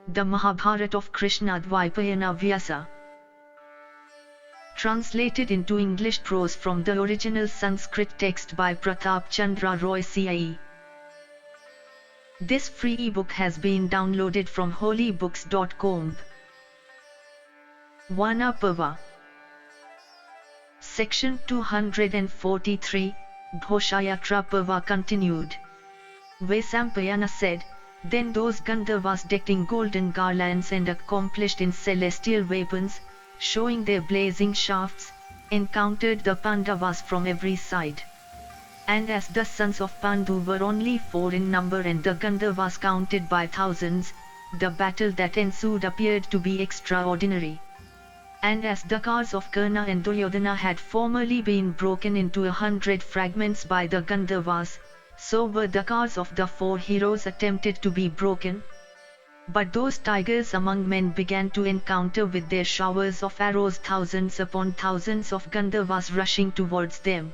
The Mahabharata of Krishna-Dwaipayana Vyasa. Translated into English prose from the original Sanskrit text by Pratap Chandra Roy C.I.E. This free ebook has been downloaded from holybooks.com. Vana Parva. Section 243, Ghoshayatra Parva continued. Vaisampayana said, then those Gandharvas decked in golden garlands and accomplished in celestial weapons, showing their blazing shafts, encountered the Pandavas from every side. And as the sons of Pandu were only 4 in number and the Gandharvas counted by thousands, the battle that ensued appeared to be extraordinary. And as the cars of Karna and Duryodhana had formerly been broken into 100 fragments by the Gandharvas, so were the cars of the 4 heroes attempted to be broken. But those tigers among men began to encounter with their showers of arrows thousands upon thousands of Gandharvas rushing towards them.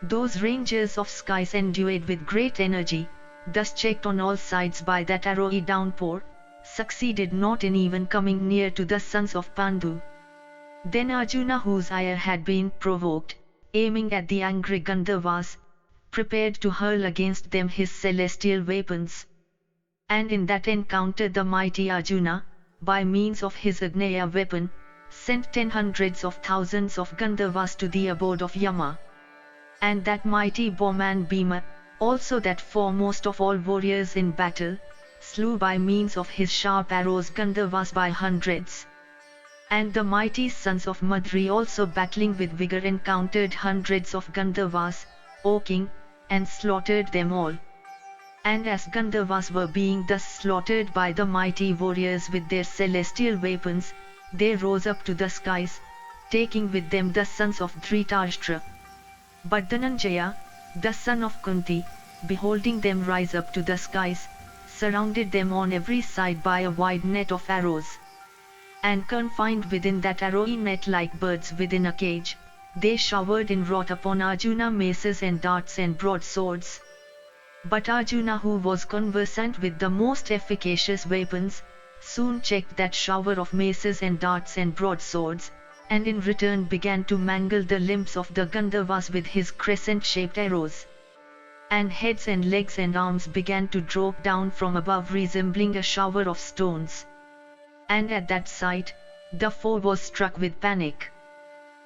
Those rangers of skies endued with great energy, thus checked on all sides by that arrowy downpour, succeeded not in even coming near to the sons of Pandu. Then Arjuna, whose ire had been provoked, aiming at the angry Gandharvas, prepared to hurl against them his celestial weapons. And in that encounter the mighty Arjuna, by means of his Agneya weapon, sent 10 hundreds of thousands of Gandharvas to the abode of Yama. And that mighty bowman Bhima, also that foremost of all warriors in battle, slew by means of his sharp arrows Gandharvas by hundreds. And the mighty sons of Madri also battling with vigor encountered hundreds of Gandharvas, O king, and slaughtered them all. And as Gandharvas were being thus slaughtered by the mighty warriors with their celestial weapons, they rose up to the skies, taking with them the sons of Dhritarashtra. But Dhananjaya, the son of Kunti, beholding them rise up to the skies, surrounded them on every side by a wide net of arrows. And confined within that arrowy net like birds within a cage, they showered in wrath upon Arjuna maces and darts and broadswords. But Arjuna, who was conversant with the most efficacious weapons, soon checked that shower of maces and darts and broadswords, and in return began to mangle the limbs of the Gandharvas with his crescent-shaped arrows. And heads and legs and arms began to drop down from above, resembling a shower of stones. And at that sight, the foe was struck with panic.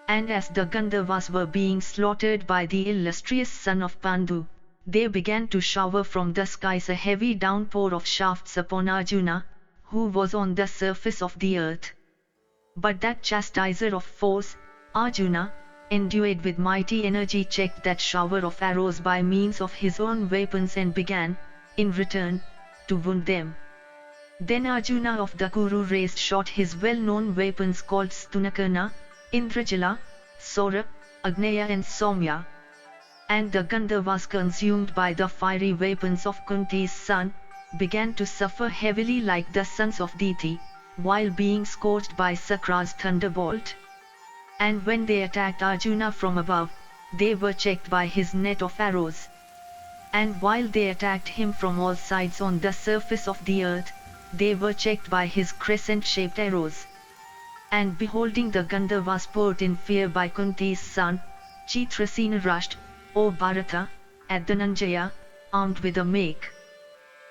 And as the Gandharvas were being slaughtered by the illustrious son of Pandu, they began to shower from the skies a heavy downpour of shafts upon Arjuna, who was on the surface of the earth. But that chastiser of foes, Arjuna, endued with mighty energy, checked that shower of arrows by means of his own weapons and began, in return, to wound them. Then Arjuna of the Kuru race shot his well-known weapons called Stunakarna, Indrajala, Saurabh, Agneya and Soumya. And the Gandharvas, consumed by the fiery weapons of Kunti's son, began to suffer heavily like the sons of Diti, while being scorched by Sakra's thunderbolt. And when they attacked Arjuna from above, they were checked by his net of arrows. And while they attacked him from all sides on the surface of the earth, they were checked by his crescent-shaped arrows. And beholding the Gandharvas put in fear by Kunti's son, Chitrasena rushed, O Bharata, at Dhananjaya, armed with a make.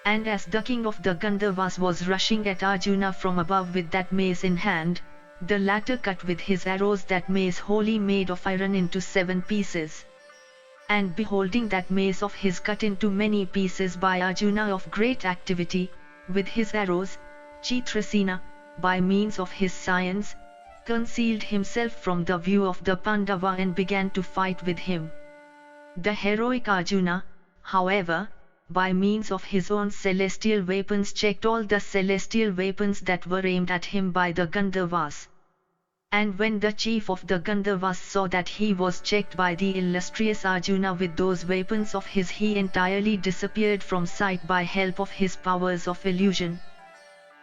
And as the king of the Gandharvas was rushing at Arjuna from above with that mace in hand, the latter cut with his arrows that mace wholly made of iron into 7 pieces. And beholding that mace of his cut into many pieces by Arjuna of great activity, with his arrows, Chitrasena, by means of his science, concealed himself from the view of the Pandava and began to fight with him. The heroic Arjuna, however, by means of his own celestial weapons checked all the celestial weapons that were aimed at him by the Gandharvas. And when the chief of the Gandharvas saw that he was checked by the illustrious Arjuna with those weapons of his, he entirely disappeared from sight by help of his powers of illusion.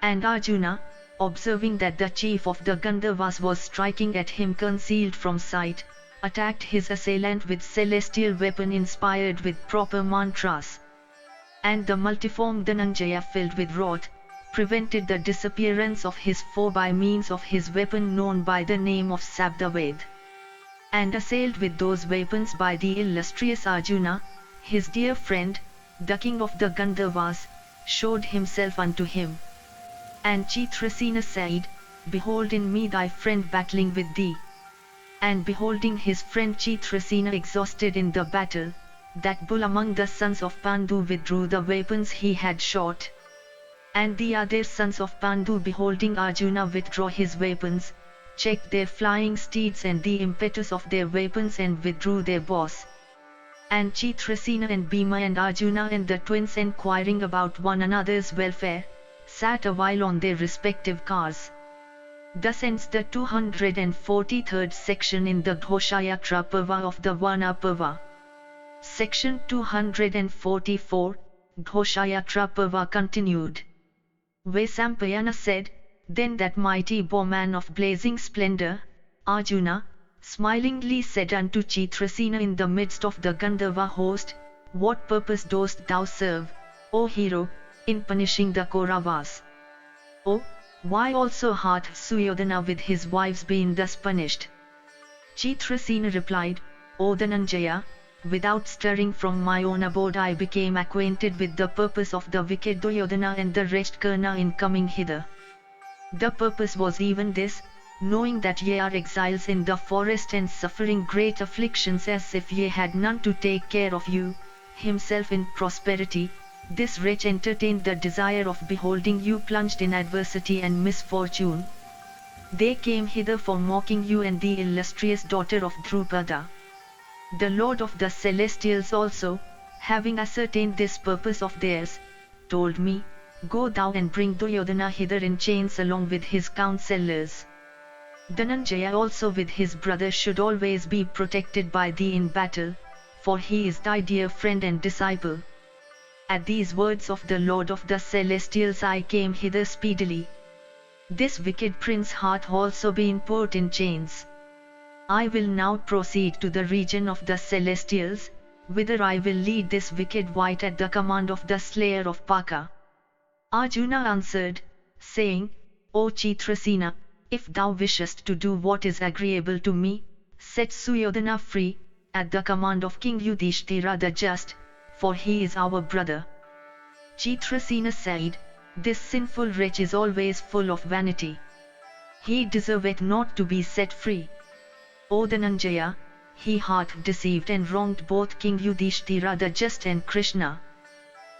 And Arjuna, observing that the chief of the Gandharvas was striking at him concealed from sight, attacked his assailant with celestial weapon inspired with proper mantras. And the multiform Dhananjaya, filled with wrath, prevented the disappearance of his foe by means of his weapon known by the name of Sabdaved, and assailed with those weapons by the illustrious Arjuna, his dear friend, the king of the Gandharvas, showed himself unto him. And Chitrasena said, Behold in me thy friend battling with thee. And beholding his friend Chitrasena exhausted in the battle, that bull among the sons of Pandu withdrew the weapons he had shot. And the other sons of Pandu beholding Arjuna withdraw his weapons, checked their flying steeds and the impetus of their weapons and withdrew their bows. And Chitrasena and Bhima and Arjuna and the twins enquiring about one another's welfare, sat a while on their respective cars. Thus ends the 243rd section in the Ghoshayatra Parva of the Vana Parva. Section 244, Ghoshayatra Parva continued. Vaisampayana said, Then that mighty bowman of blazing splendor, Arjuna, smilingly said unto Chitrasena in the midst of the Gandharva host, What purpose dost thou serve, O hero, in punishing the Kauravas? O, why also hath Suyodhana with his wives been thus punished? Chitrasena replied, O Dhananjaya, without stirring from my own abode I became acquainted with the purpose of the wicked Duryodhana and the wretched Karna in coming hither. The purpose was even this, knowing that ye are exiles in the forest and suffering great afflictions as if ye had none to take care of you, himself in prosperity, this wretch entertained the desire of beholding you plunged in adversity and misfortune. They came hither for mocking you and the illustrious daughter of Drupada. The Lord of the Celestials also, having ascertained this purpose of theirs, told me, Go thou and bring Duryodhana hither in chains along with his counsellors. Dhananjaya also with his brother should always be protected by thee in battle, for he is thy dear friend and disciple. At these words of the Lord of the Celestials I came hither speedily. This wicked prince hath also been put in chains. I will now proceed to the region of the Celestials, whither I will lead this wicked wight at the command of the slayer of Paka. Arjuna answered, saying, O Chitrasena, if thou wishest to do what is agreeable to me, set Suyodhana free, at the command of King Yudhishthira the just, for he is our brother. Chitrasena said, This sinful wretch is always full of vanity. He deserveth not to be set free. O Dhananjaya, he hath deceived and wronged both King Yudhishthira the just and Krishna.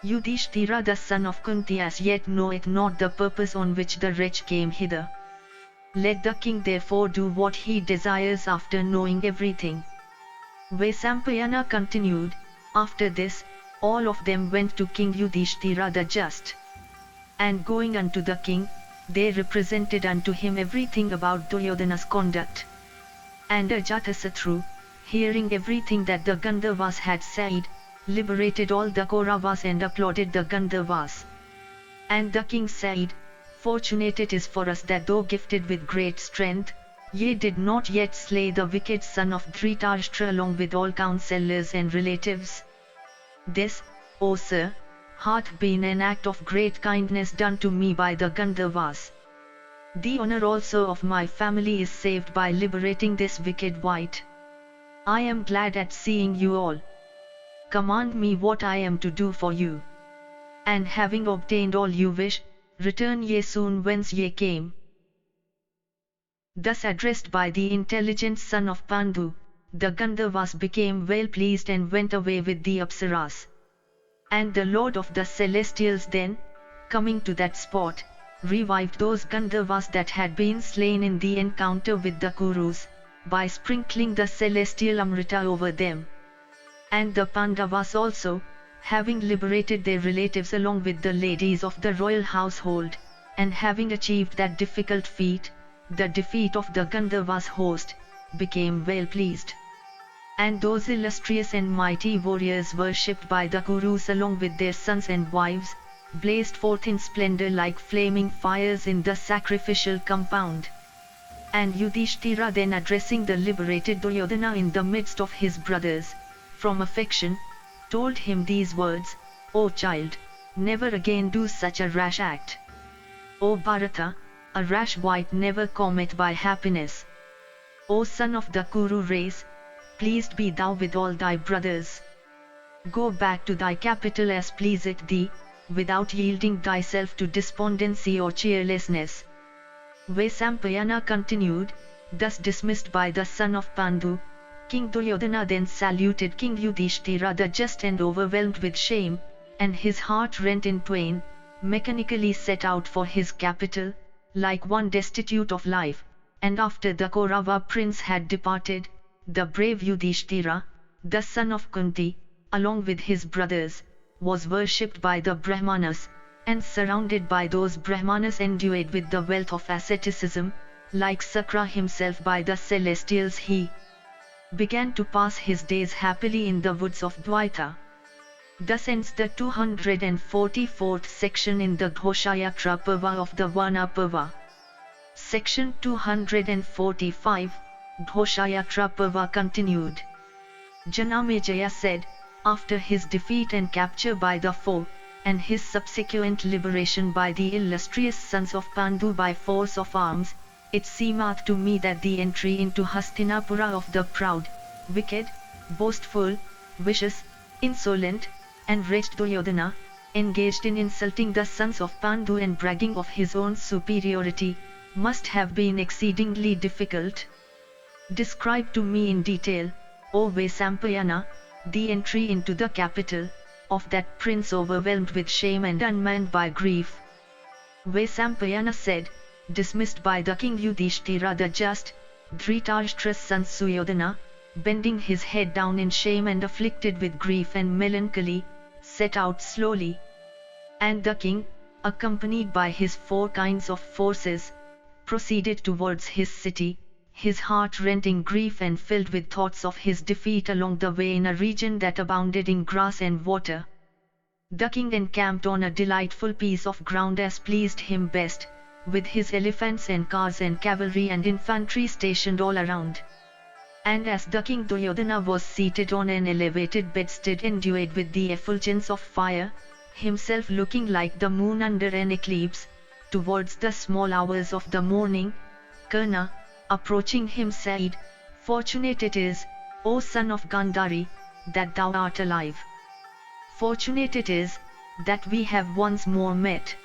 Yudhishthira the son of Kunti as yet knoweth not the purpose on which the wretch came hither. Let the king therefore do what he desires after knowing everything. Vaisampayana continued, After this, all of them went to King Yudhishthira the just. And going unto the king, they represented unto him everything about Duryodhana's conduct. And Ajatasatru, hearing everything that the Gandharvas had said, liberated all the Kauravas and applauded the Gandharvas. And the king said, Fortunate it is for us that though gifted with great strength, ye did not yet slay the wicked son of Dhritarashtra along with all counsellors and relatives. This, O sir, hath been an act of great kindness done to me by the Gandharvas. The honor also of my family is saved by liberating this wicked wight. I am glad at seeing you all. Command me what I am to do for you. And having obtained all you wish, return ye soon whence ye came. Thus addressed by the intelligent son of Pandu, the Gandharvas became well pleased and went away with the Apsaras. And the Lord of the Celestials then, coming to that spot, revived those Gandharvas that had been slain in the encounter with the Kurus, by sprinkling the celestial Amrita over them. And the Pandavas also, having liberated their relatives along with the ladies of the royal household, and having achieved that difficult feat, the defeat of the Gandharvas host, became well pleased. And those illustrious and mighty warriors worshipped by the Kurus along with their sons and wives, blazed forth in splendor like flaming fires in the sacrificial compound. And Yudhishthira then addressing the liberated Duryodhana in the midst of his brothers, from affection, told him these words, O child, never again do such a rash act. O Bharata, a rash wight never comet by happiness. O son of the Kuru race, pleased be thou with all thy brothers. Go back to thy capital as pleaseth thee, without yielding thyself to despondency or cheerlessness. Vaisampayana continued, thus dismissed by the son of Pandu, King Duryodhana then saluted King Yudhishthira the just and overwhelmed with shame, and his heart rent in twain, mechanically set out for his capital, like one destitute of life, and after the Kaurava prince had departed, the brave Yudhishthira, the son of Kunti, along with his brothers, was worshipped by the Brahmanas, and surrounded by those Brahmanas endued with the wealth of asceticism, like Sakra himself by the celestials, he began to pass his days happily in the woods of Dvaita. Thus ends the 244th section in the Ghoshayatra Parva of the Vana Parva. Section 245, Ghoshayatra Parva continued. Janamejaya said, after his defeat and capture by the foe, and his subsequent liberation by the illustrious sons of Pandu by force of arms, it seemeth to me that the entry into Hastinapura of the proud, wicked, boastful, vicious, insolent, and wretched Duryodhana, engaged in insulting the sons of Pandu and bragging of his own superiority, must have been exceedingly difficult. Describe to me in detail, O Vaisampayana, the entry into the capital of that prince overwhelmed with shame and unmanned by grief. Vaisampayana said, dismissed by the king Yudhishthira the just, Dhritarashtra's son Suyodhana, bending his head down in shame and afflicted with grief and melancholy, set out slowly. And the king, accompanied by his 4 kinds of forces, proceeded towards his city, his heart-rending grief and filled with thoughts of his defeat along the way in a region that abounded in grass and water. The king encamped on a delightful piece of ground as pleased him best, with his elephants and cars and cavalry and infantry stationed all around. And as the king Duryodhana was seated on an elevated bedstead endued with the effulgence of fire, himself looking like the moon under an eclipse, towards the small hours of the morning, Karna, approaching him said, Fortunate it is, O son of Gandhari, that thou art alive. Fortunate it is, that we have once more met.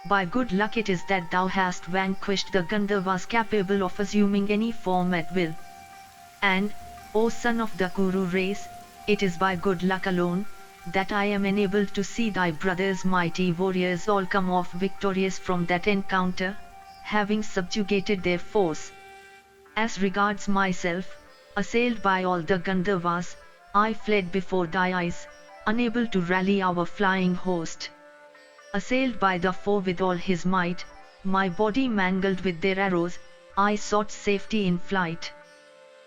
By good luck it is that thou hast vanquished the Gandharvas capable of assuming any form at will. And, O son of the Kuru race, it is by good luck alone, that I am enabled to see thy brothers' mighty warriors all come off victorious from that encounter, having subjugated their force. As regards myself, assailed by all the Gandharvas, I fled before thy eyes, unable to rally our flying host. Assailed by the foe with all his might, my body mangled with their arrows, I sought safety in flight.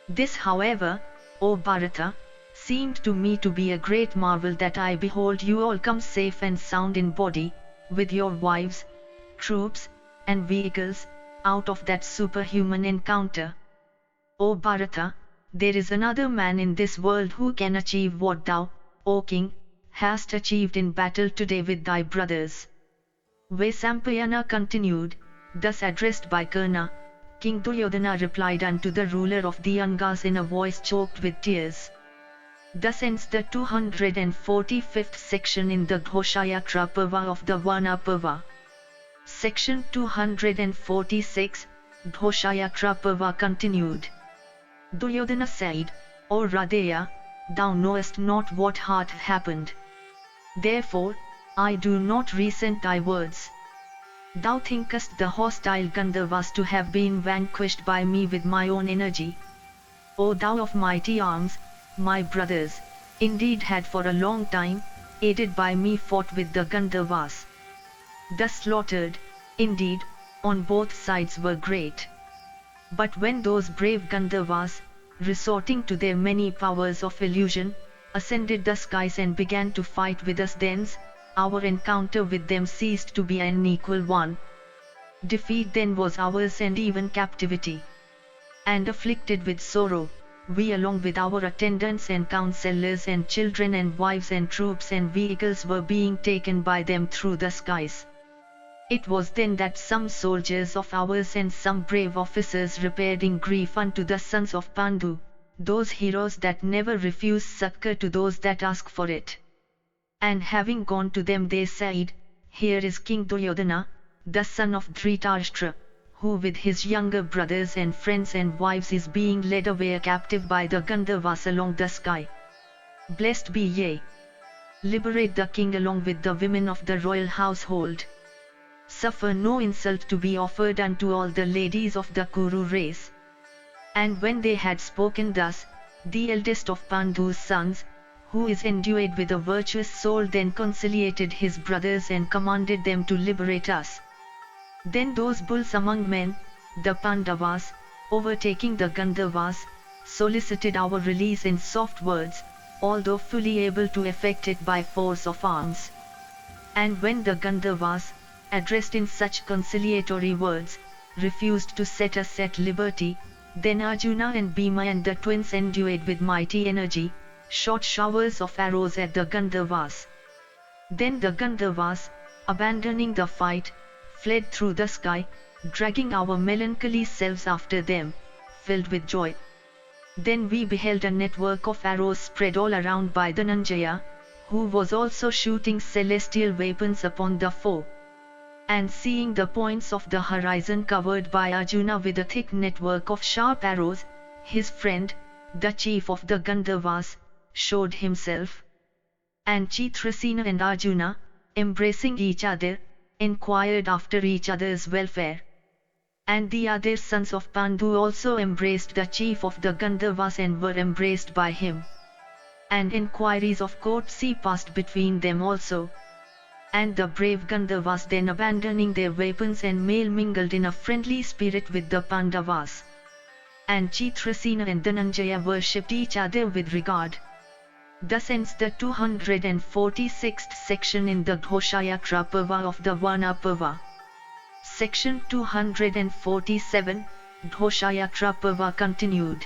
This, however, O Bharata, seemed to me to be a great marvel that I behold you all come safe and sound in body, with your wives, troops, and vehicles, out of that superhuman encounter. O Bharata, there is another man in this world who can achieve what thou, O king, hast achieved in battle today with thy brothers. Vaisampayana continued, thus addressed by Karna, King Duryodhana replied unto the ruler of the Angas in a voice choked with tears. Thus ends the 245th section in the Ghoshayatra Parva of the Vana Parva. Section 246, Ghoshayatra Parva continued. Duryodhana said, O Radheya, thou knowest not what hath happened. Therefore, I do not resent thy words. Thou thinkest the hostile Gandharvas to have been vanquished by me with my own energy. O thou of mighty arms, my brothers, indeed had for a long time, aided by me fought with the Gandharvas. The slaughtered, indeed, on both sides were great. But when those brave Gandharvas, resorting to their many powers of illusion, ascended the skies and began to fight with us, thence, our encounter with them ceased to be an equal one. Defeat then was ours and even captivity. And afflicted with sorrow, we along with our attendants and counselors and children and wives and troops and vehicles were being taken by them through the skies. It was then that some soldiers of ours and some brave officers repaired in grief unto the sons of Pandu, those heroes that never refuse succor to those that ask for it. And having gone to them they said, Here is King Duryodhana, the son of Dhritarashtra, who with his younger brothers and friends and wives is being led away a captive by the Gandharvas along the sky. Blessed be ye! Liberate the king along with the women of the royal household. Suffer no insult to be offered unto all the ladies of the Kuru race. And when they had spoken thus, the eldest of Pandu's sons, who is endued with a virtuous soul, then conciliated his brothers and commanded them to liberate us. Then those bulls among men, the Pandavas, overtaking the Gandharvas, solicited our release in soft words, although fully able to effect it by force of arms. And when the Gandharvas, addressed in such conciliatory words, refused to set us at liberty, then Arjuna and Bhima and the twins, endued with mighty energy, shot showers of arrows at the Gandharvas. Then the Gandharvas, abandoning the fight, fled through the sky, dragging our melancholy selves after them, filled with joy. Then we beheld a network of arrows spread all around by Dhananjaya, who was also shooting celestial weapons upon the foe. And seeing the points of the horizon covered by Arjuna with a thick network of sharp arrows, his friend, the chief of the Gandharvas, showed himself. And Chitrasena and Arjuna, embracing each other, inquired after each other's welfare. And the other sons of Pandu also embraced the chief of the Gandharvas and were embraced by him. And inquiries of courtesy passed between them also. And the brave Gandharvas then abandoning their weapons and mail mingled in a friendly spirit with the Pandavas. And Chitrasena and Dhananjaya worshipped each other with regard. Thus ends the 246th section in the Ghoshayatra Parva of the Vana Parva. Section 247, Ghoshayatra Parva continued.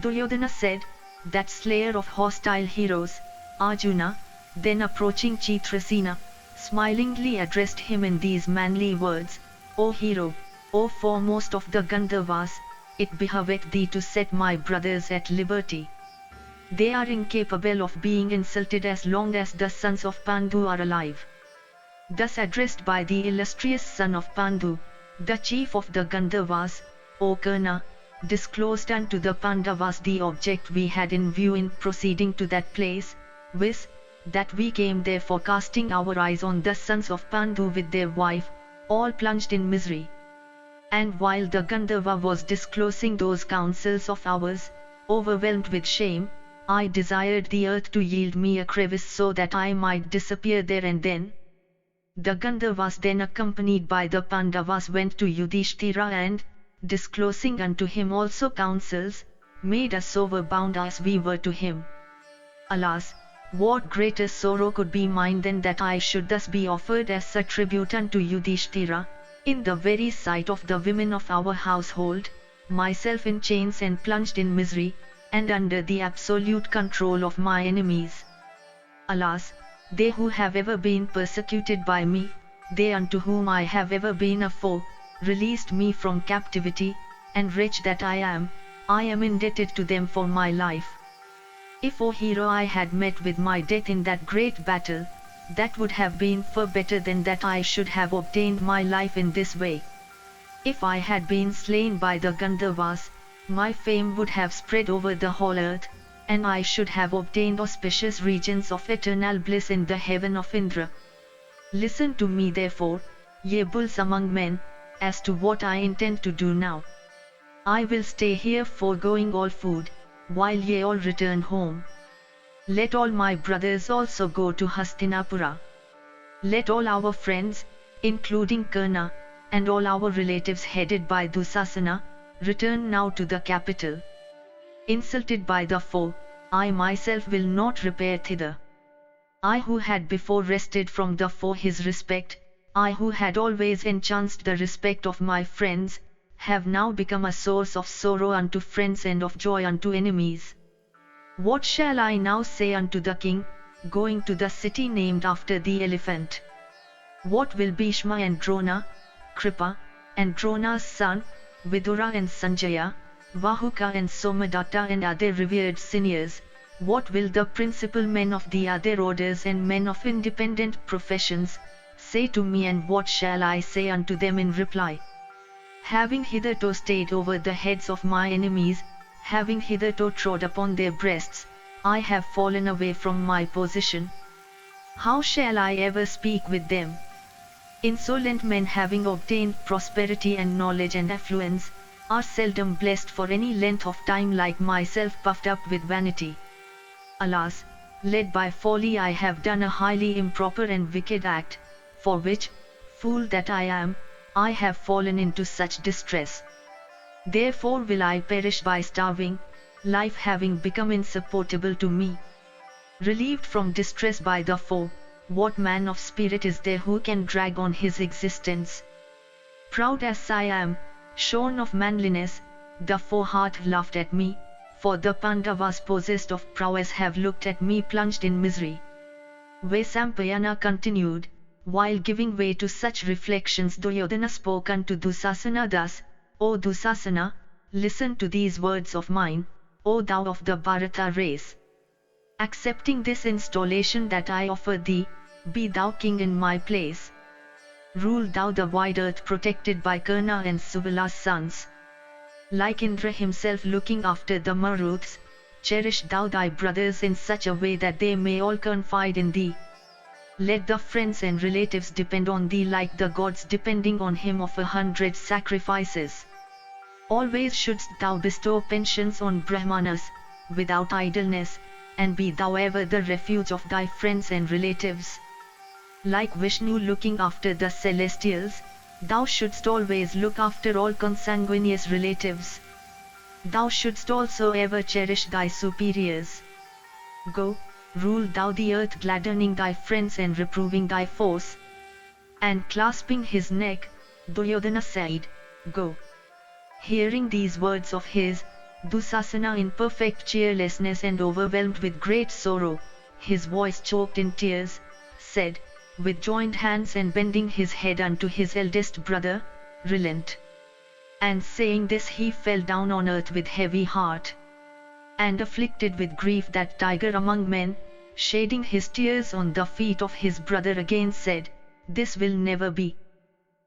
Duryodhana said, that slayer of hostile heroes, Arjuna, then approaching Chitrasena, smilingly addressed him in these manly words, O hero, O foremost of the Gandharvas, it behoveth thee to set my brothers at liberty. They are incapable of being insulted as long as the sons of Pandu are alive. Thus addressed by the illustrious son of Pandu, the chief of the Gandharvas, O Karna, disclosed unto the Pandavas the object we had in view in proceeding to that place, viz., that we came there for casting our eyes on the sons of Pandu with their wife, all plunged in misery. And while the Gandharva was disclosing those counsels of ours, overwhelmed with shame, I desired the earth to yield me a crevice so that I might disappear there and then. The Gandharvas then accompanied by the Pandavas went to Yudhishthira and, disclosing unto him also counsels, made us overbound as we were to him. Alas, what greater sorrow could be mine than that I should thus be offered as a tribute unto Yudhishthira, in the very sight of the women of our household, myself in chains and plunged in misery, and under the absolute control of my enemies. Alas, they who have ever been persecuted by me, they unto whom I have ever been a foe, released me from captivity, and wretch that I am indebted to them for my life. If, O hero, I had met with my death in that great battle, that would have been far better than that I should have obtained my life in this way. If I had been slain by the Gandharvas, my fame would have spread over the whole earth, and I should have obtained auspicious regions of eternal bliss in the heaven of Indra. Listen to me therefore, ye bulls among men, as to what I intend to do now. I will stay here foregoing all food, while ye all return home. Let all my brothers also go to Hastinapura. Let all our friends, including Karna, and all our relatives headed by Dusasana, return now to the capital. Insulted by the foe, I myself will not repair thither. I who had before wrested from the foe his respect, I who had always enchanced the respect of my friends, have now become a source of sorrow unto friends and of joy unto enemies. What shall I now say unto the king, going to the city named after the elephant? What will Bhishma and Drona, Kripa, and Drona's son, Vidura and Sanjaya, Vahuka and Somadatta and other revered seniors, what will the principal men of the other orders and men of independent professions say to me, and what shall I say unto them in reply? Having hitherto stayed over the heads of my enemies, having hitherto trod upon their breasts, I have fallen away from my position. How shall I ever speak with them? Insolent men, having obtained prosperity and knowledge and affluence, are seldom blessed for any length of time, like myself, puffed up with vanity. Alas, led by folly, I have done a highly improper and wicked act, for which, fool that I am, I have fallen into such distress. Therefore will I perish by starving, life having become insupportable to me. Relieved from distress by the foe, what man of spirit is there who can drag on his existence? Proud as I am, shorn of manliness, the foe hath laughed at me, for the Pandavas possessed of prowess have looked at me plunged in misery. Vaisampayana continued, while giving way to such reflections, Duryodhana spoke unto Dusasana thus: O Dusasana, listen to these words of mine, O thou of the Bharata race. Accepting this installation that I offer thee, be thou king in my place. Rule thou the wide earth protected by Karna and Subala's sons. Like Indra himself looking after the Maruths, cherish thou thy brothers in such a way that they may all confide in thee. Let the friends and relatives depend on thee like the gods depending on him of 100 sacrifices. Always shouldst thou bestow pensions on Brahmanas, without idleness, and be thou ever the refuge of thy friends and relatives. Like Vishnu looking after the celestials, thou shouldst always look after all consanguineous relatives. Thou shouldst also ever cherish thy superiors. Go, rule thou the earth, gladdening thy friends and reproving thy foes. And clasping his neck, Duryodhana said, Go. Hearing these words of his, Dusasana, in perfect cheerlessness and overwhelmed with great sorrow, his voice choked in tears, said, with joined hands and bending his head unto his eldest brother, Relent. And saying this, he fell down on earth with heavy heart. And afflicted with grief, that tiger among men, shading his tears on the feet of his brother, again said, This will never be.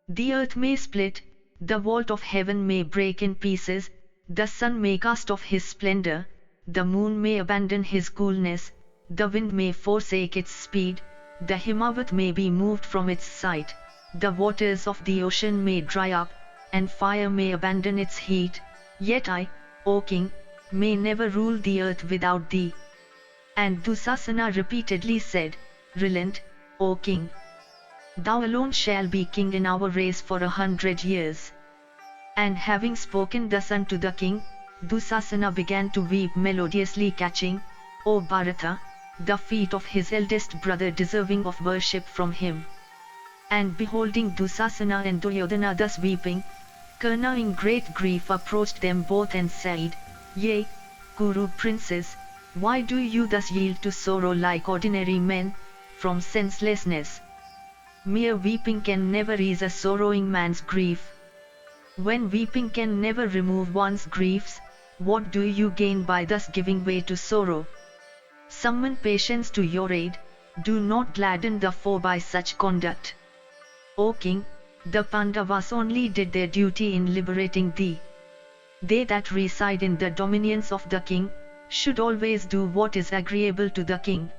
The earth may split, the vault of heaven may break in pieces, the sun may cast off his splendor, the moon may abandon his coolness, the wind may forsake its speed, the Himavat may be moved from its site, the waters of the ocean may dry up, and fire may abandon its heat, yet I, O king, may never rule the earth without thee. And Dusasana repeatedly said, Relent, O king. Thou alone shall be king in our race for 100 years. And having spoken thus unto the king, Dusasana began to weep melodiously, catching, O Bharata, the feet of his eldest brother deserving of worship from him. And beholding Dusasana and Duryodhana thus weeping, Karna in great grief approached them both and said, Yea, Kuru princes, why do you thus yield to sorrow like ordinary men, from senselessness? Mere weeping can never ease a sorrowing man's grief. When weeping can never remove one's griefs, what do you gain by thus giving way to sorrow? Summon patience to your aid, do not gladden the foe by such conduct. O king, the Pandavas only did their duty in liberating thee. They that reside in the dominions of the king, should always do what is agreeable to the king.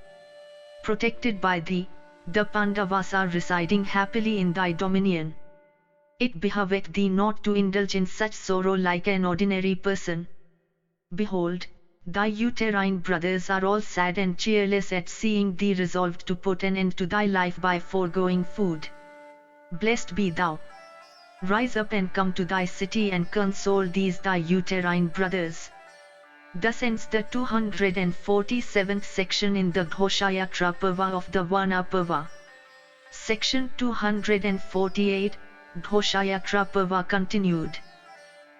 Protected by thee, the Pandavas are residing happily in thy dominion. It behoveth thee not to indulge in such sorrow like an ordinary person. Behold, thy uterine brothers are all sad and cheerless at seeing thee resolved to put an end to thy life by foregoing food. Blessed be thou. Rise up and come to thy city and console these thy uterine brothers. Thus ends the 247th section in the Ghoshayatra Parva of the Vana Parva. Section 248, Ghoshayatra Parva continued.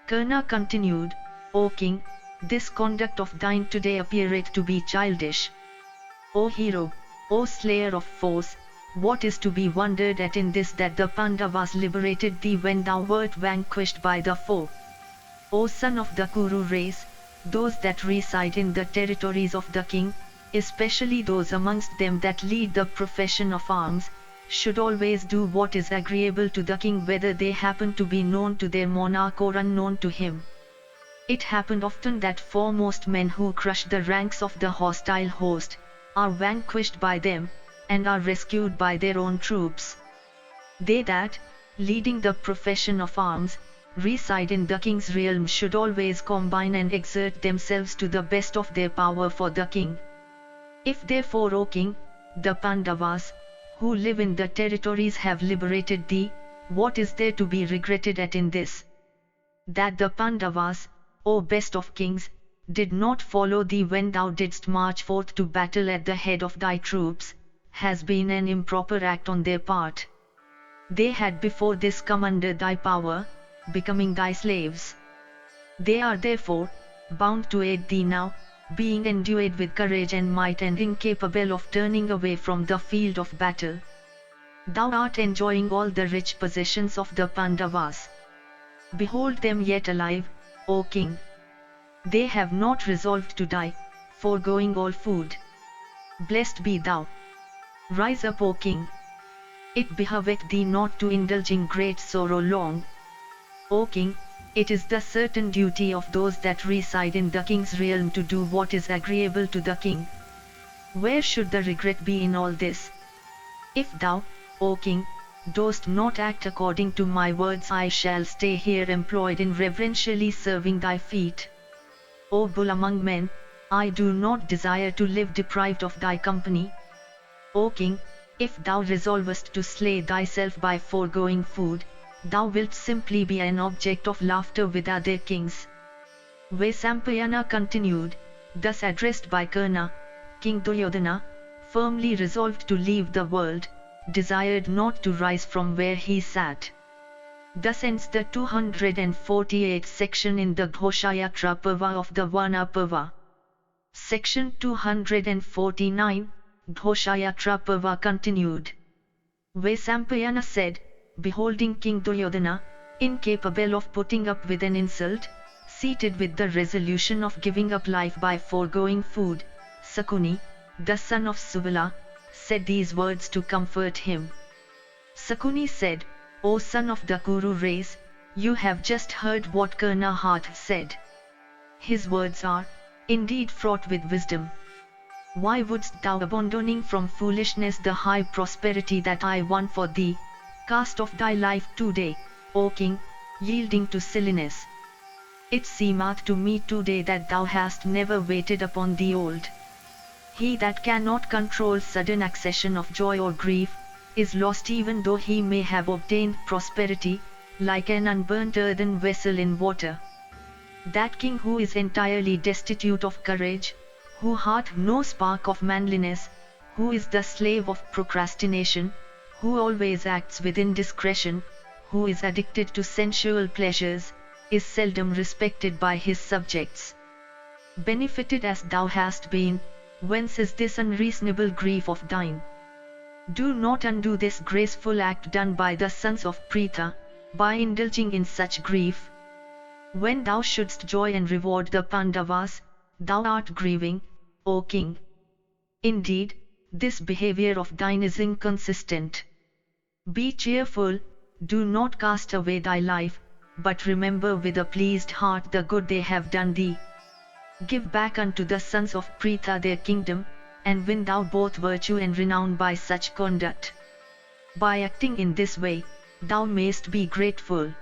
Karna continued, O king, this conduct of thine today appeareth to be childish. O hero, O slayer of foes, What is to be wondered at in this, that the Pandavas liberated thee when thou wert vanquished by the foe? O son of the Kuru race, those that reside in the territories of the king, especially those amongst them that lead the profession of arms, should always do what is agreeable to the king, whether they happen to be known to their monarch or unknown to him. It happened often that foremost men who crush the ranks of the hostile host, are vanquished by them, and are rescued by their own troops. They that, leading the profession of arms, reside in the king's realm should always combine and exert themselves to the best of their power for the king. If therefore, O king, the Pandavas, who live in the territories have liberated thee, what is there to be regretted at in this? That the Pandavas, O best of kings, did not follow thee when thou didst march forth to battle at the head of thy troops, has been an improper act on their part. They had before this come under thy power, becoming thy slaves. They are therefore bound to aid thee now, being endued with courage and might and incapable of turning away from the field of battle. Thou art enjoying all the rich possessions of the Pandavas. Behold them yet alive, O king. They have not resolved to die, foregoing all food. Blessed be thou. Rise up, O king. It behoveth thee not to indulge in great sorrow long. O king, it is the certain duty of those that reside in the king's realm to do what is agreeable to the king. Where should the regret be in all this? If thou, O king, dost not act according to my words, I shall stay here employed in reverentially serving thy feet. O bull among men, I do not desire to live deprived of thy company. O king, if thou resolvest to slay thyself by foregoing food, thou wilt simply be an object of laughter with other kings. Vaisampayana continued, thus addressed by Karna, King Duryodhana, firmly resolved to leave the world, desired not to rise from where he sat. Thus ends the 248th section in the Ghoshayatra Parva of the Vana Parva. Section 249, Ghoshayatra Parva continued. Vaisampayana said, beholding King Duryodhana, incapable of putting up with an insult, seated with the resolution of giving up life by foregoing food, Sakuni, the son of Suvala, said these words to comfort him. Sakuni said, O son of the Kuru race, you have just heard what Karna hath said. His words are, indeed, fraught with wisdom. Why wouldst thou, abandoning from foolishness the high prosperity that I won for thee, cast off thy life today, O king, yielding to silliness? It seemeth to me today that thou hast never waited upon the old. He that cannot control sudden accession of joy or grief, is lost even though he may have obtained prosperity, like an unburnt earthen vessel in water. That king who is entirely destitute of courage, who hath no spark of manliness, who is the slave of procrastination, who always acts with indiscretion, who is addicted to sensual pleasures, is seldom respected by his subjects. Benefited as thou hast been, whence is this unreasonable grief of thine? Do not undo this graceful act done by the sons of Pritha, by indulging in such grief. When thou shouldst joy and reward the Pandavas, thou art grieving, O king. Indeed, this behavior of thine is inconsistent. Be cheerful, do not cast away thy life, but remember with a pleased heart the good they have done thee. Give back unto the sons of Pritha their kingdom, and win thou both virtue and renown by such conduct. By acting in this way, thou mayst be grateful.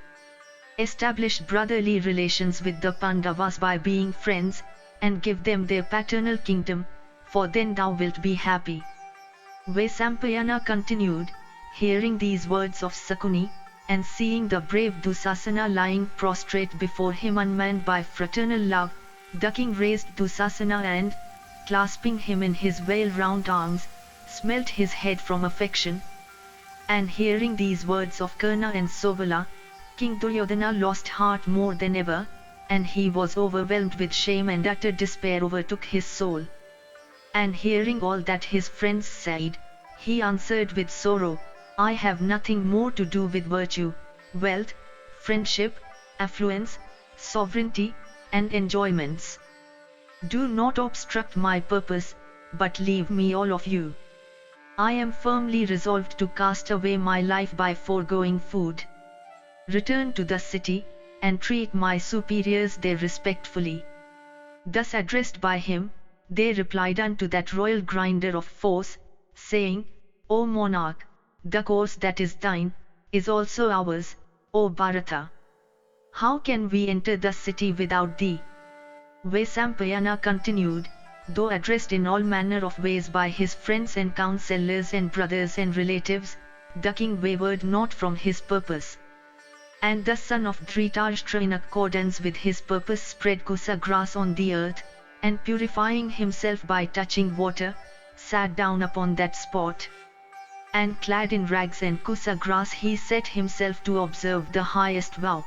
Establish brotherly relations with the Pandavas by being friends, and give them their paternal kingdom, for then thou wilt be happy. Vaisampayana continued, hearing these words of Sakuni, and seeing the brave Dusasana lying prostrate before him unmanned by fraternal love, the king raised Dusasana and, clasping him in his veil-round arms, smelt his head from affection. And hearing these words of Karna and Sovala, King Duryodhana lost heart more than ever, and he was overwhelmed with shame, and utter despair overtook his soul. And hearing all that his friends said, He answered with sorrow, I have nothing more to do with virtue, wealth, friendship, affluence, sovereignty, and enjoyments. Do not obstruct my purpose, but leave me all of you. I am firmly resolved to cast away my life by foregoing food. Return to the city, and treat my superiors there respectfully. Thus addressed by him, they replied unto that royal grinder of force, saying, O monarch, the course that is thine, is also ours, O Bharata. How can we enter the city without thee? Vaisampayana continued, though addressed in all manner of ways by his friends and counselors and brothers and relatives, the king wavered not from his purpose. And the son of Dhritarashtra, in accordance with his purpose, spread kusa grass on the earth, and purifying himself by touching water, sat down upon that spot. And clad in rags and kusa grass, he set himself to observe the highest vow.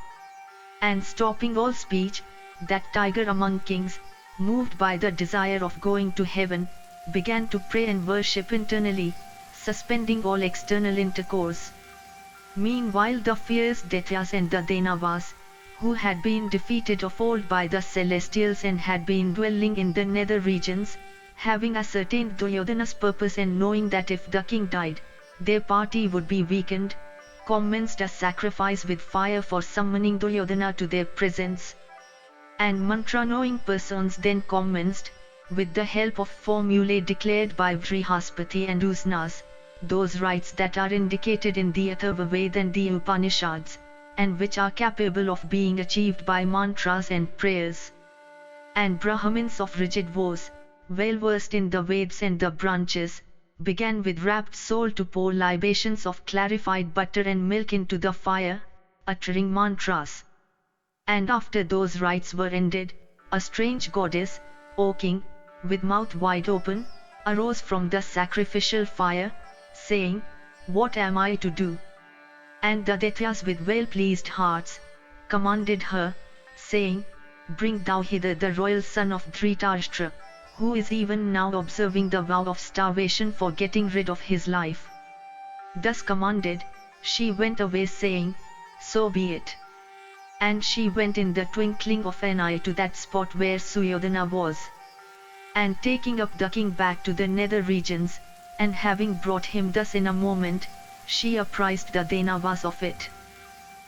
And stopping all speech, that tiger among kings, moved by the desire of going to heaven, began to pray and worship internally, suspending all external intercourse. Meanwhile the fierce Daityas and the Danavas, who had been defeated of old by the celestials and had been dwelling in the nether regions, having ascertained Duryodhana's purpose and knowing that if the king died, their party would be weakened, commenced a sacrifice with fire for summoning Duryodhana to their presence. And mantra-knowing persons then commenced, with the help of formulae declared by Brihaspati and Usnas, those rites that are indicated in the Atharva Veda and the Upanishads, and which are capable of being achieved by mantras and prayers. And Brahmins of rigid vows, well versed in the Vedas and the branches, began with rapt soul to pour libations of clarified butter and milk into the fire, uttering mantras. And after those rites were ended, a strange goddess, O king, with mouth wide open, arose from the sacrificial fire, saying, What am I to do? And the Daityas with well-pleased hearts, commanded her, saying, Bring thou hither the royal son of Dhritarashtra, who is even now observing the vow of starvation for getting rid of his life. Thus commanded, she went away saying, So be it. And she went in the twinkling of an eye to that spot where Suyodhana was. And taking up the king back to the nether regions, and having brought him thus in a moment, she apprised the Danavas of it.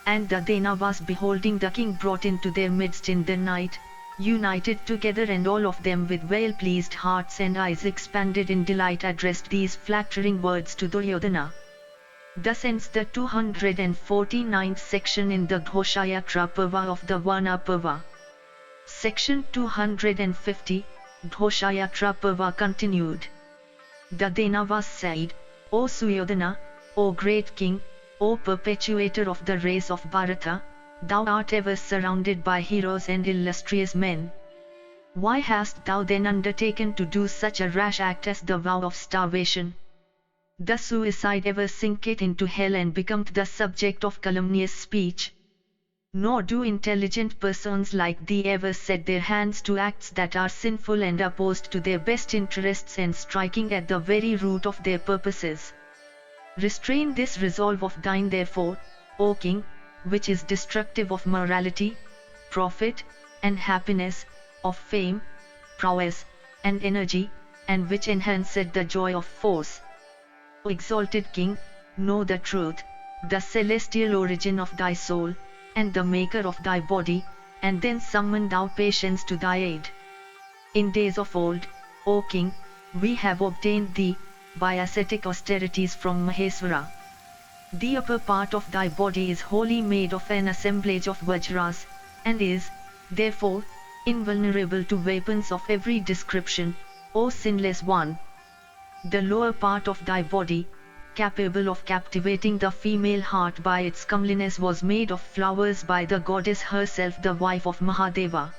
And the Danavas, beholding the king brought into their midst in the night, united together, and all of them with well-pleased hearts and eyes expanded in delight addressed these flattering words to Duryodhana. Thus ends the 249th section in the Ghoshayatra Parva of the Vana Parva. Section 250, Ghoshayatra Parva continued. The Danavas said, O Suyodhana, O great king, O perpetuator of the race of Bharata, thou art ever surrounded by heroes and illustrious men. Why hast thou then undertaken to do such a rash act as the vow of starvation? The suicide ever sinketh into hell and becometh the subject of calumnious speech. Nor do intelligent persons like thee ever set their hands to acts that are sinful and opposed to their best interests and striking at the very root of their purposes. Restrain this resolve of thine therefore, O king, which is destructive of morality, profit, and happiness, of fame, prowess, and energy, and which enhanceth the joy of force. O exalted king, know the truth, the celestial origin of thy soul, and the maker of thy body, and then summon thou patience to thy aid. In days of old, O king, we have obtained thee, by ascetic austerities from Maheswara. The upper part of thy body is wholly made of an assemblage of vajras, and is, therefore, invulnerable to weapons of every description, O sinless one. The lower part of thy body, capable of captivating the female heart by its comeliness, was made of flowers by the goddess herself, the wife of Mahadeva.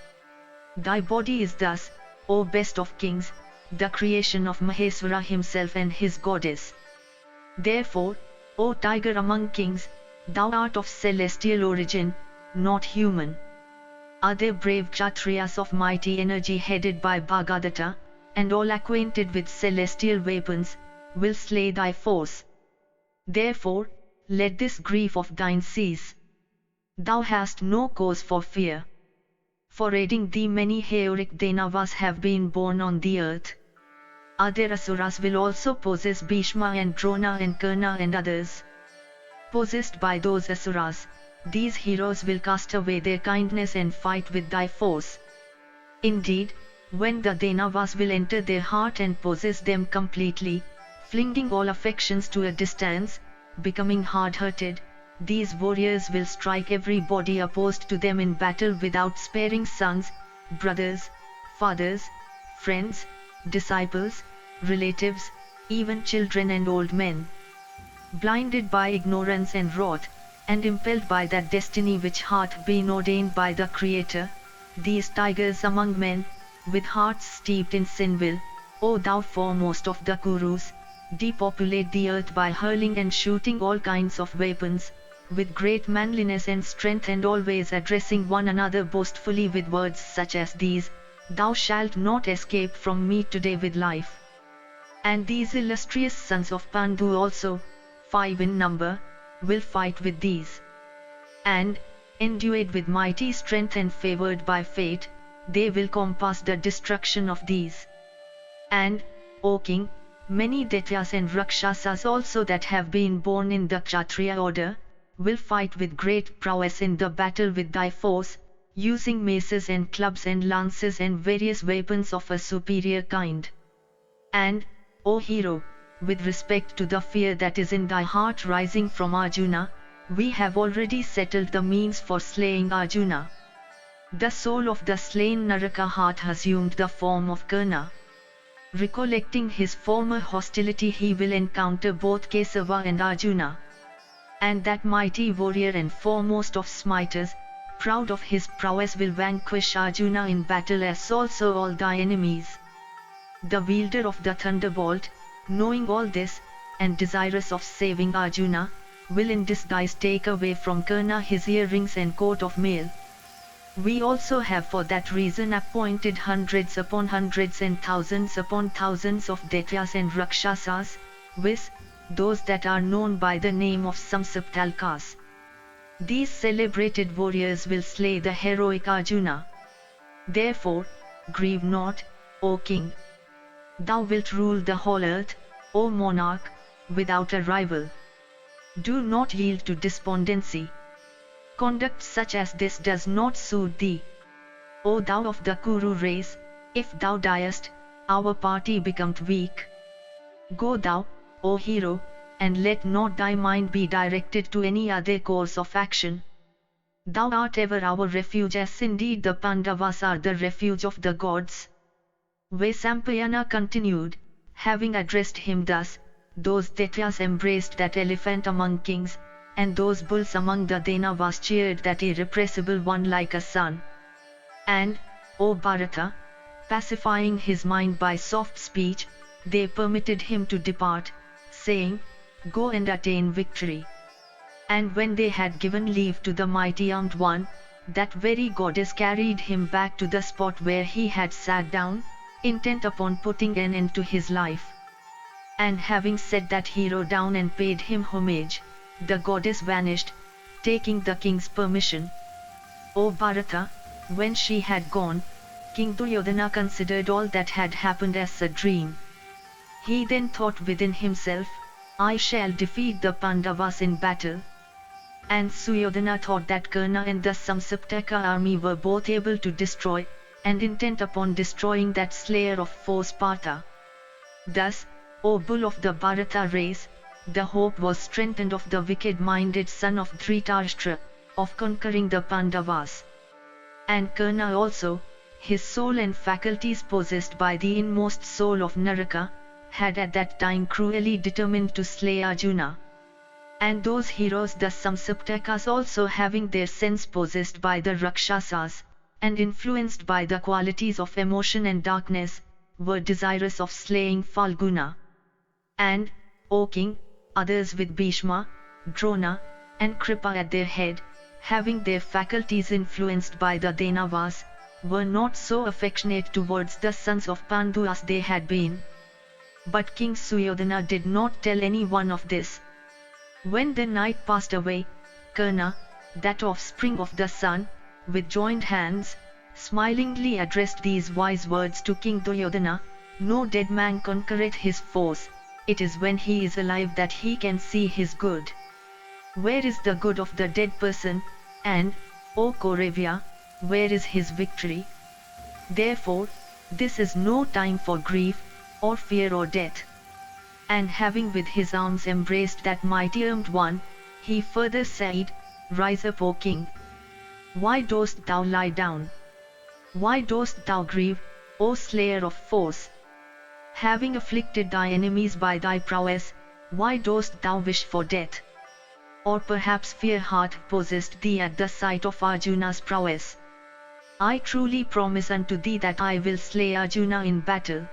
Thy body is thus, O best of kings, the creation of Maheswara himself and his goddess. Therefore, O tiger among kings, thou art of celestial origin, not human. Are there brave Kshatriyas of mighty energy headed by Bhagadatta, and all acquainted with celestial weapons, will slay thy foes. Therefore, let this grief of thine cease. Thou hast no cause for fear. For aiding thee many heroic Danavas have been born on the earth. Other asuras will also possess Bhishma and Drona and Karna and others. Possessed by those asuras, these heroes will cast away their kindness and fight with thy foes. Indeed, when the Danavas will enter their heart and possess them completely, flinging all affections to a distance, becoming hard-hearted, these warriors will strike everybody opposed to them in battle without sparing sons, brothers, fathers, friends, disciples, relatives, even children and old men. Blinded by ignorance and wrath, and impelled by that destiny which hath been ordained by the Creator, these tigers among men, with hearts steeped in sin will, O thou foremost of the Kurus, depopulate the earth by hurling and shooting all kinds of weapons, with great manliness and strength, and always addressing one another boastfully with words such as these, Thou shalt not escape from me today with life. And these illustrious sons of Pandu also, 5 in number, will fight with these. And, endued with mighty strength and favored by fate, they will compass the destruction of these. And, O King, many Daityas and Rakshasas also that have been born in the Kshatriya order, will fight with great prowess in the battle with thy foes, using maces and clubs and lances and various weapons of a superior kind. And, O hero, with respect to the fear that is in thy heart rising from Arjuna, we have already settled the means for slaying Arjuna. The soul of the slain Naraka hath assumed the form of Karna. Recollecting his former hostility, he will encounter both Kesava and Arjuna. And that mighty warrior and foremost of smiters, proud of his prowess, will vanquish Arjuna in battle, as also all thy enemies. The wielder of the thunderbolt, knowing all this, and desirous of saving Arjuna, will in disguise take away from Karna his earrings and coat of mail. We also have for that reason appointed hundreds upon hundreds and thousands upon thousands of Daityas and Rakshasas, viz., those that are known by the name of Samsaptalkas. These celebrated warriors will slay the heroic Arjuna. Therefore, grieve not, O King. Thou wilt rule the whole earth, O monarch, without a rival. Do not yield to despondency. Conduct such as this does not suit thee. O thou of the Kuru race, if thou diest, our party becometh weak. Go thou, O hero, and let not thy mind be directed to any other course of action. Thou art ever our refuge, as indeed the Pandavas are the refuge of the gods. Vaisampayana continued, having addressed him thus, those Daityas embraced that elephant among kings, and those bulls among the Danavas cheered that irrepressible one like a son. And, O Bharata, pacifying his mind by soft speech, they permitted him to depart, saying, Go and attain victory. And when they had given leave to the mighty armed one, that very goddess carried him back to the spot where he had sat down, intent upon putting an end to his life. And having set that hero down and paid him homage, the goddess vanished, taking the king's permission. O Bharata, when she had gone, King Duryodhana considered all that had happened as a dream. He then thought within himself, I shall defeat the Pandavas in battle. And Suryodhana thought that Karna and the Samsaptaka army were both able to destroy, and intent upon destroying that slayer of foes Partha. Thus, O bull of the Bharata race, the hope was strengthened of the wicked-minded son of Dhritarashtra, of conquering the Pandavas. And Karna also, his soul and faculties possessed by the inmost soul of Naraka, had at that time cruelly determined to slay Arjuna. And those heroes the Samsaptakas also, having their sense possessed by the Rakshasas, and influenced by the qualities of emotion and darkness, were desirous of slaying Falguna. And, O King, others with Bhishma, Drona, and Kripa at their head, having their faculties influenced by the Danavas, were not so affectionate towards the sons of Pandu as they had been. But King Suryodhana did not tell anyone of this. When the night passed away, Karna, that offspring of the sun, with joined hands, smilingly addressed these wise words to King Duryodhana: "No dead man conquereth his foes, it is when he is alive that he can see his good. Where is the good of the dead person, and, O Kauravya, where is his victory? Therefore, this is no time for grief, or fear or death." And having with his arms embraced that mighty armed one, he further said, "Rise up, O king! Why dost thou lie down? Why dost thou grieve, O slayer of foes? Having afflicted thy enemies by thy prowess, why dost thou wish for death? Or perhaps fear hath possessed thee at the sight of Arjuna's prowess? I truly promise unto thee that I will slay Arjuna in battle.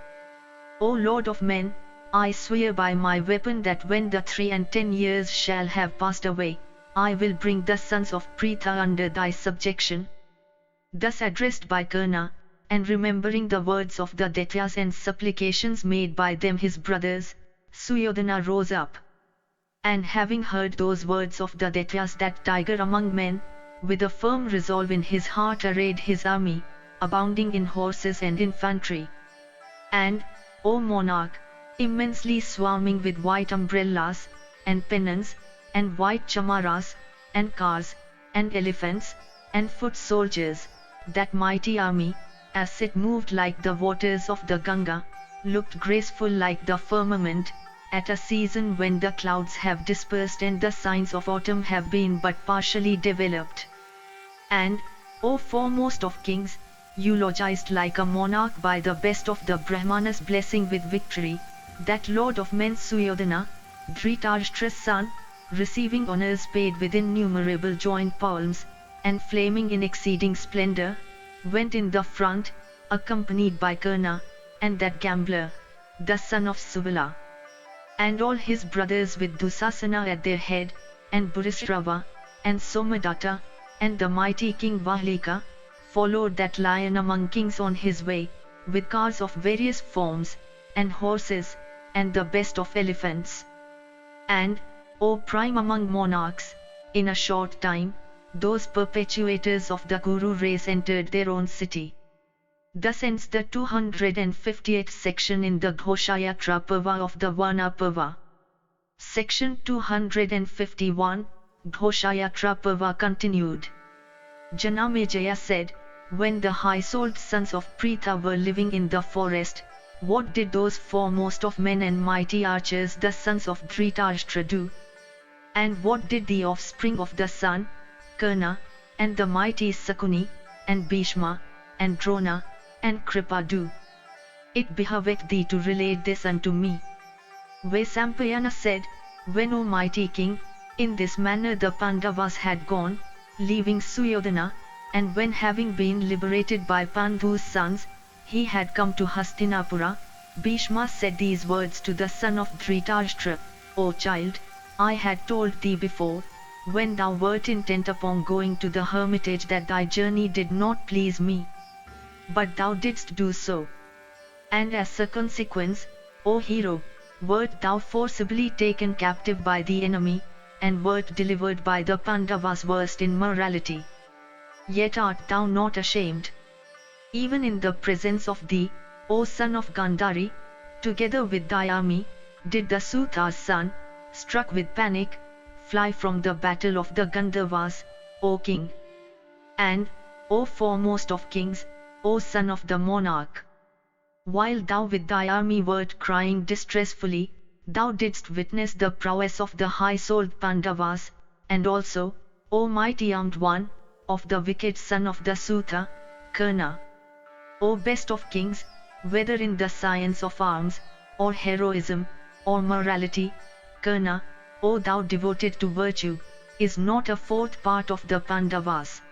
O Lord of men, I swear by my weapon that when the 3 and 10 years shall have passed away, I will bring the sons of Pritha under thy subjection." Thus addressed by Karna, and remembering the words of the Daityas and supplications made by them his brothers, Suryodhana rose up. And having heard those words of the Daityas, that tiger among men, with a firm resolve in his heart arrayed his army, abounding in horses and infantry. And, O monarch, immensely swarming with white umbrellas, and pennons, and white chamaras, and cars, and elephants, and foot soldiers, that mighty army, as it moved like the waters of the Ganga, looked graceful like the firmament, at a season when the clouds have dispersed and the signs of autumn have been but partially developed. And, O foremost of kings, eulogized like a monarch by the best of the Brahmanas, blessing with victory, that lord of men Suryodhana, Dhritarashtra's son, receiving honors paid with innumerable joined palms, and flaming in exceeding splendor, went in the front, accompanied by Karna, and that gambler, the son of Subala, and all his brothers with Dusasana at their head, and Burishrava, and Somadatta, and the mighty king Vahlika, followed that lion among kings on his way, with cars of various forms, and horses, and the best of elephants. And, O prime among monarchs, in a short time, those perpetuators of the Kuru race entered their own city. Thus ends the 258th section in the Ghoshayatra Parva of the Vana Parva. Section 251, Ghoshayatra Parva continued. Janamejaya said, when the high-souled sons of Pritha were living in the forest, what did those foremost of men and mighty archers, the sons of Dhritarashtra, do? And what did the offspring of the sun, Karna, and the mighty Sakuni, and Bhishma, and Drona, and Kripa do? It behoveth thee to relate this unto me. Vaisampayana said, when, O mighty king, in this manner the Pandavas had gone, leaving Suryodhana, and when having been liberated by Pandhu's sons, he had come to Hastinapura, Bhishma said these words to the son of Dhritarashtra: O child, I had told thee before, when thou wert intent upon going to the hermitage, that thy journey did not please me. But thou didst do so. And as a consequence, O hero, wert thou forcibly taken captive by the enemy, and wert delivered by the Pandavas versed in morality. Yet art thou not ashamed? Even in the presence of thee, O son of Gandhari, together with thy army, did the Suta's son, struck with panic, fly from the battle of the Gandharvas, O king. And, O foremost of kings, O son of the monarch, while thou with thy army wert crying distressfully, thou didst witness the prowess of the high-souled Pandavas, and also, O mighty armed one, of the wicked son of the Suta, Karna. O best of kings, whether in the science of arms, or heroism, or morality, Karna, O thou devoted to virtue, is not a fourth part of the Pandavas.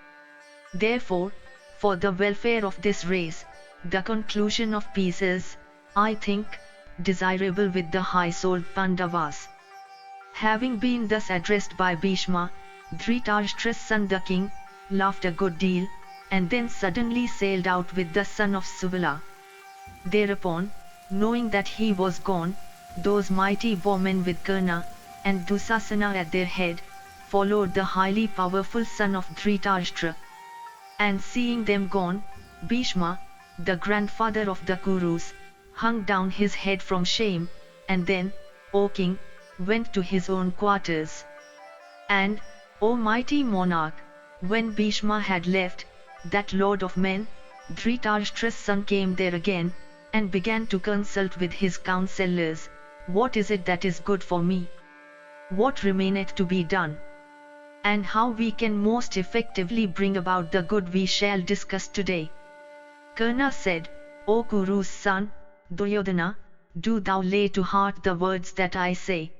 Therefore, for the welfare of this race, the conclusion of peace is, I think, desirable with the high-souled Pandavas. Having been thus addressed by Bhishma, Dhritarashtra's son the king, laughed a good deal, and then suddenly sailed out with the son of Subala. Thereupon, knowing that he was gone, those mighty bowmen with Karna and Dusasana at their head, followed the highly powerful son of Dhritarashtra. And seeing them gone, Bhishma, the grandfather of the Kurus, hung down his head from shame, and then, O king, went to his own quarters. And, O mighty monarch, when Bhishma had left, that lord of men, Dhritarashtra's son came there again, and began to consult with his counselors, what is it that is good for me? What remaineth to be done? And how we can most effectively bring about the good we shall discuss today. Karna said, O Kuru's son, Duryodhana, do thou lay to heart the words that I say.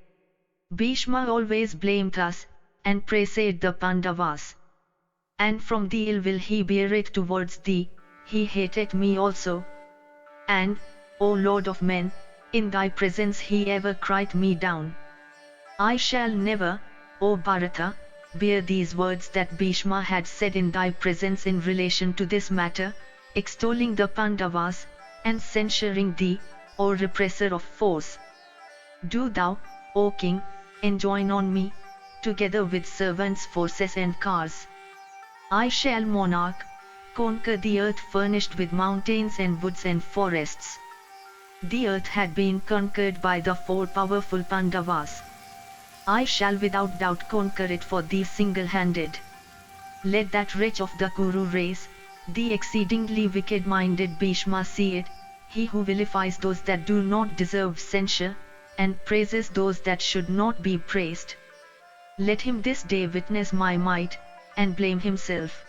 Bhishma always blamed us, and praised the Pandavas. And from the ill will he beareth towards thee, he hateth me also. And, O Lord of men, in thy presence he ever cried me down. I shall never, O Bharata, bear these words that Bhishma had said in thy presence in relation to this matter, extolling the Pandavas, and censuring thee, O repressor of foes. Do thou, O king, enjoin on me, together with servants' forces and cars. I shall, monarch, conquer the earth furnished with mountains and woods and forests. The earth had been conquered by the four powerful Pandavas. I shall without doubt conquer it for thee single-handed. Let that wretch of the Kuru race, the exceedingly wicked-minded Bhishma, see it, he who vilifies those that do not deserve censure, and praises those that should not be praised. Let him this day witness my might, and blame himself.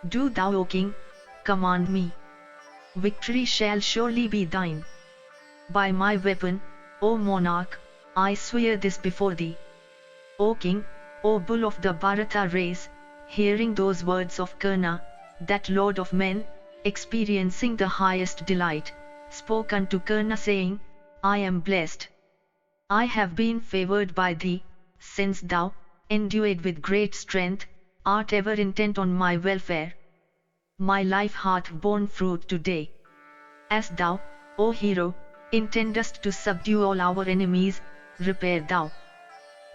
Do thou, O king, command me. Victory shall surely be thine. By my weapon, O monarch, I swear this before thee. O king, O bull of the Bharata race, hearing those words of Karna, that lord of men, experiencing the highest delight, spoke unto Karna saying, I am blessed. I have been favored by thee, since thou, endued with great strength, art ever intent on my welfare. My life hath borne fruit today. As thou, O hero, intendest to subdue all our enemies, repair thou.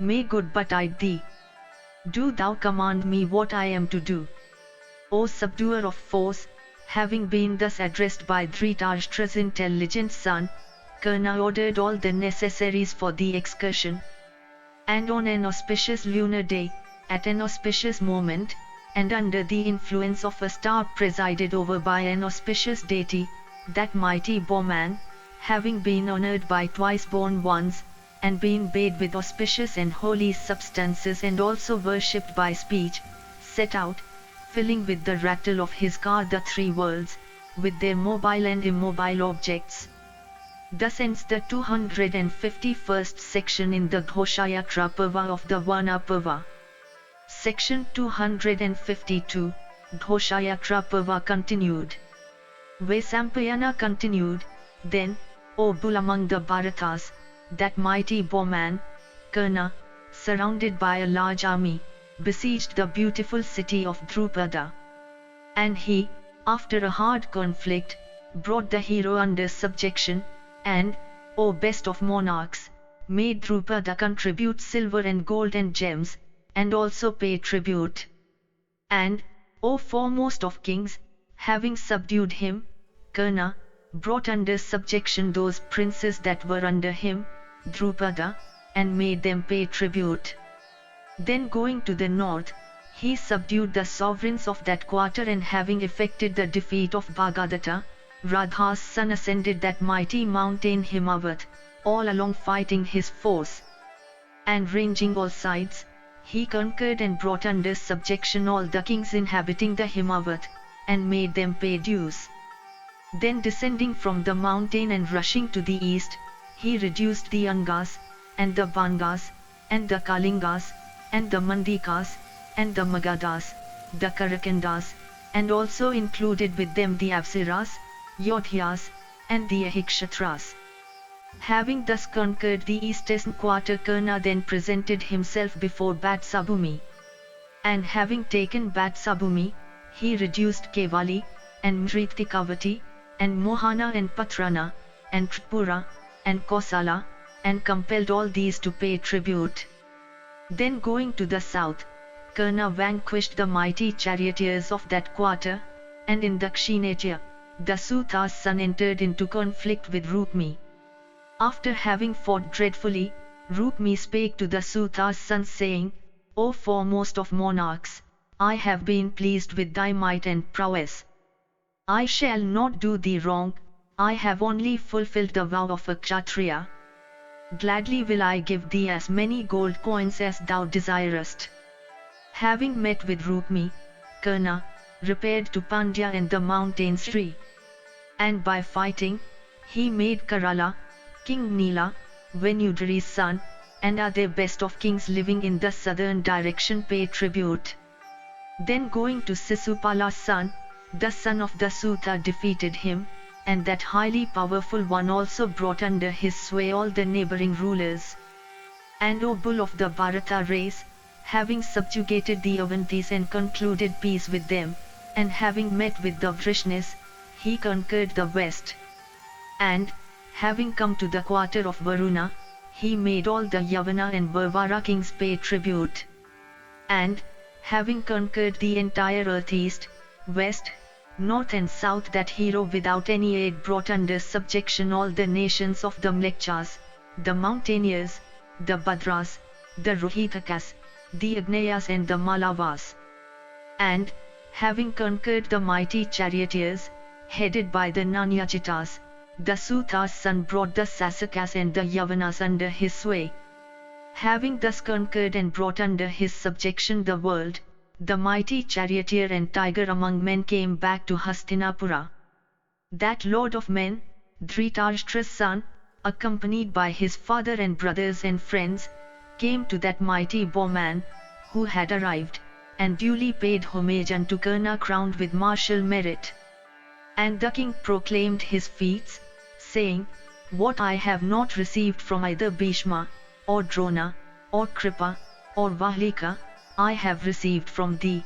May good betide thee. Do thou command me what I am to do. O subduer of foes, having been thus addressed by Dhritarashtra's intelligent son, Karna ordered all the necessaries for the excursion. And on an auspicious lunar day, at an auspicious moment, and under the influence of a star presided over by an auspicious deity, that mighty bowman, having been honored by twice-born ones, and been bathed with auspicious and holy substances and also worshipped by speech, set out, filling with the rattle of his car the three worlds, with their mobile and immobile objects. Thus ends the 251st section in the Ghoshayatra Parva of the Vana Parva. Section 252, Ghoshayatra Parva continued. Vaisampayana continued, then, O bull among the Bharatas, that mighty bowman, Karna, surrounded by a large army, besieged the beautiful city of Drupada. And he, after a hard conflict, brought the hero under subjection, and, O best of monarchs, made Drupada contribute silver and gold and gems, and also pay tribute. And, O foremost of kings, having subdued him, Karna, brought under subjection those princes that were under him, Drupada, and made them pay tribute. Then going to the north, he subdued the sovereigns of that quarter, and having effected the defeat of Bhagadatta, Radha's son ascended that mighty mountain Himavat, all along fighting his foes. And ranging all sides, he conquered and brought under subjection all the kings inhabiting the Himavat, and made them pay dues. Then descending from the mountain and rushing to the east, he reduced the Angas, and the Bangas, and the Kalingas, and the Mandikas, and the Magadas, the Karakandas, and also included with them the Apsaras, Yodhyas, and the Ahikshatras. Having thus conquered the eastern quarter, Karna then presented himself before Vatsabhumi. And having taken Vatsabhumi, he reduced Kevali, and Mritikavati, and Mohana and Patrana, and Tripura, and Kosala, and compelled all these to pay tribute. Then going to the south, Karna vanquished the mighty charioteers of that quarter, and in Dakshinatya, Dasuta's son entered into conflict with Rukmi. After having fought dreadfully, Rukmi spake to Dasuta's son saying, O foremost of monarchs, I have been pleased with thy might and prowess. I shall not do thee wrong, I have only fulfilled the vow of a Kshatriya. Gladly will I give thee as many gold coins as thou desirest. Having met with Rukmi, Karna repaired to Pandya and the mountain Sri. And by fighting, he made Karala, King Nila, Venudari's son, and other best of kings living in the southern direction pay tribute. Then going to Sisupala's son, the son of Dasuta defeated him, and that highly powerful one also brought under his sway all the neighboring rulers. And O bull of the Bharata race, having subjugated the Avantis and concluded peace with them, and having met with the Vrishnis, he conquered the west. And, having come to the quarter of Varuna, he made all the Yavana and Varvara kings pay tribute. And, having conquered the entire earth east, west, north and south, that hero without any aid brought under subjection all the nations of the Mlechas, the Mountaineers, the Badras, the Rohitakas, the Agneyas and the Malavas. And, having conquered the mighty charioteers, headed by the Nanyachitas, Dasuta's son brought the Sasakas and the Yavanas under his sway. Having thus conquered and brought under his subjection the world, the mighty charioteer and tiger among men came back to Hastinapura. That lord of men, Dhritarashtra's son, accompanied by his father and brothers and friends, came to that mighty bowman, who had arrived, and duly paid homage unto Karna crowned with martial merit. And the king proclaimed his feats, saying, What I have not received from either Bhishma, or Drona, or Kripa, or Vahlika, I have received from thee.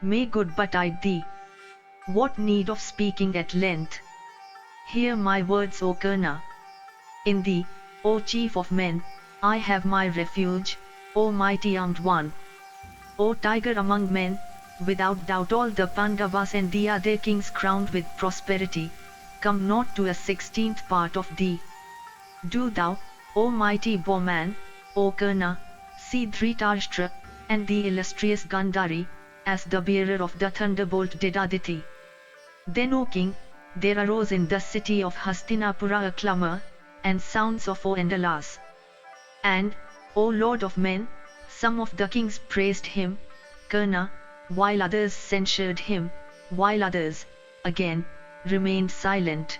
May good betide thee. What need of speaking at length? Hear my words, O Karna. In thee, O chief of men, I have my refuge, O mighty armed one. O tiger among men, without doubt all the Pandavas and the other kings crowned with prosperity, come not to a 16th part of thee. Do thou, O mighty bowman, O Karna, see Dhritarashtra, and the illustrious Gandhari, as the bearer of the thunderbolt did Aditi. Then, O king, there arose in the city of Hastinapura a clamor, and sounds of woe and alas. And, O lord of men, some of the kings praised him, Karna, while others censured him, while others, again, remained silent.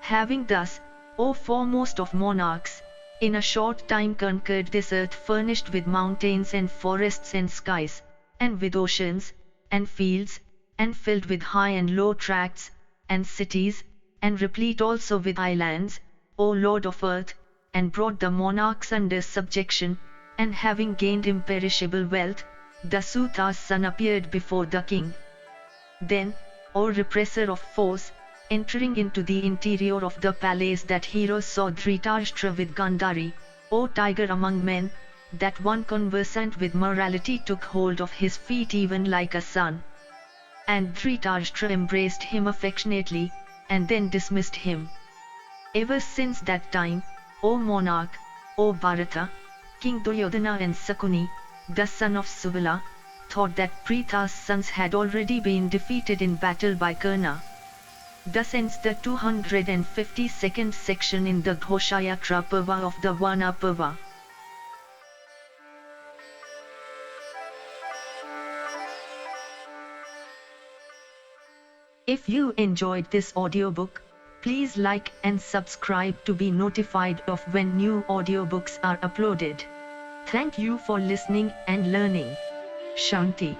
Having thus, O foremost of monarchs, in a short time conquered this earth furnished with mountains and forests and skies, and with oceans, and fields, and filled with high and low tracts, and cities, and replete also with islands, O Lord of earth, and brought the monarchs under subjection, and having gained imperishable wealth, Dasuta's son appeared before the king. Then, O repressor of foes, entering into the interior of the palace, that hero saw Dhritarashtra with Gandhari, O tiger among men, that one conversant with morality took hold of his feet even like a son. And Dhritarashtra embraced him affectionately, and then dismissed him. Ever since that time, O monarch, O Bharata, King Duryodhana and Sakuni, the son of Subala, thought that Pritha's sons had already been defeated in battle by Karna. Thus ends the 252nd section in the Ghoshayatra Parva of the Vana Parva. If you enjoyed this audiobook, please like and subscribe to be notified of when new audiobooks are uploaded. Thank you for listening and learning. Shanti.